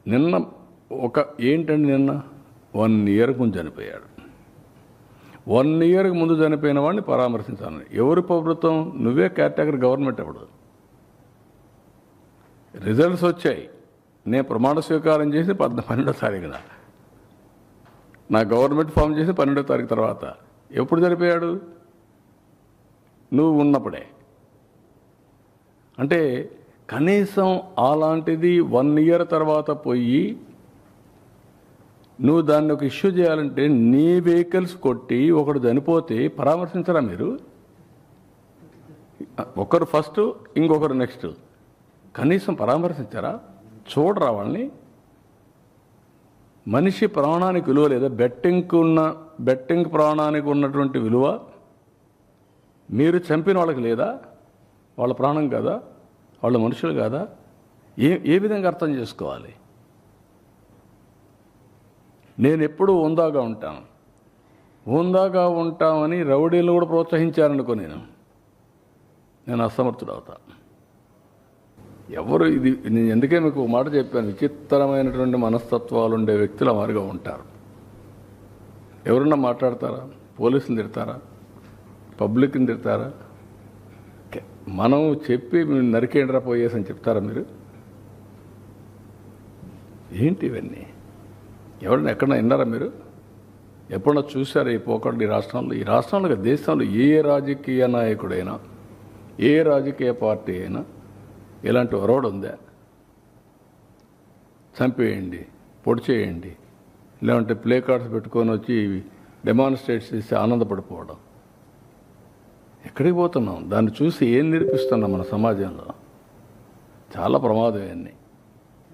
నిన్న ఏంటండి నిన్న 1 ఇయర్కి ముందు చనిపోయాడు. 1 ఇయర్కి ముందు చనిపోయిన వాడిని పరామర్శించాలని ఎవరి ప్రభుత్వం? నువ్వే కేటగిరీ గవర్నమెంట్ అప్పుడు. రిజల్ట్స్ వచ్చాయి. నేను ప్రమాణ స్వీకారం చేసి 12వ తారీఖున, నా గవర్నమెంట్ ఫామ్ చేసి 12వ తారీఖు తర్వాత. ఎప్పుడు చనిపోయాడు? నువ్వు ఉన్నప్పుడే. అంటే కనీసం అలాంటిది 1 ఇయర్ తర్వాత పోయి నువ్వు దాన్ని ఒక ఇష్యూ చేయాలంటే నీ వెహికల్స్ కొట్టి ఒకడు చనిపోతే పరామర్శించరా మీరు? ఒకరు ఫస్ట్, ఇంకొకరు నెక్స్ట్. కనీసం పరామర్శించారా? చూడరా వాళ్ళని? మనిషి ప్రాణానికి విలువ లేదా? బెట్టింగ్ ప్రాణానికి ఉన్నటువంటి విలువ మీరు చంపిన వాళ్ళకి లేదా? వాళ్ళ ప్రాణం కాదా? వాళ్ళ మనుషులు కాదా? ఏ విధంగా అర్థం చేసుకోవాలి? నేను ఎప్పుడూ హుందాగా ఉంటామని రౌడీలు కూడా ప్రోత్సహించారనుకో నేను అసమర్థుడు అవుతా. ఎవరు ఇది? నేను ఎందుకే మీకు ఒక మాట చెప్పాను, విచిత్రమైనటువంటి మనస్తత్వాలు ఉండే వ్యక్తులు వారుగా ఉంటారు. ఎవరన్నా మాట్లాడతారా? పోలీసులు తిడతారా? పబ్లిక్ని తిడతారా? మనం చెప్పి నరికేండ్రా పోయేసని చెప్తారా మీరు? ఏంటి ఇవన్నీ? ఎవరైనా ఎక్కడన్నా విన్నారా మీరు? ఎప్పుడన్నా చూసారా ఈ పోకడ? ఈ రాష్ట్రంలో దేశంలో ఏ రాజకీయ నాయకుడైనా, ఏ రాజకీయ పార్టీ అయినా ఇలాంటి ఒరవడు ఉందా? చంపేయండి, పొడి చేయండి, లేదంటే ప్లే కార్డ్స్ పెట్టుకొని వచ్చి డెమాన్స్ట్రేట్ చేసి ఆనందపడిపోవడం. ఎక్కడికి పోతున్నాం? దాన్ని చూసి ఏం నేర్పిస్తున్నాం మన సమాజంలో? చాలా ప్రమాదం ఇవన్నీ.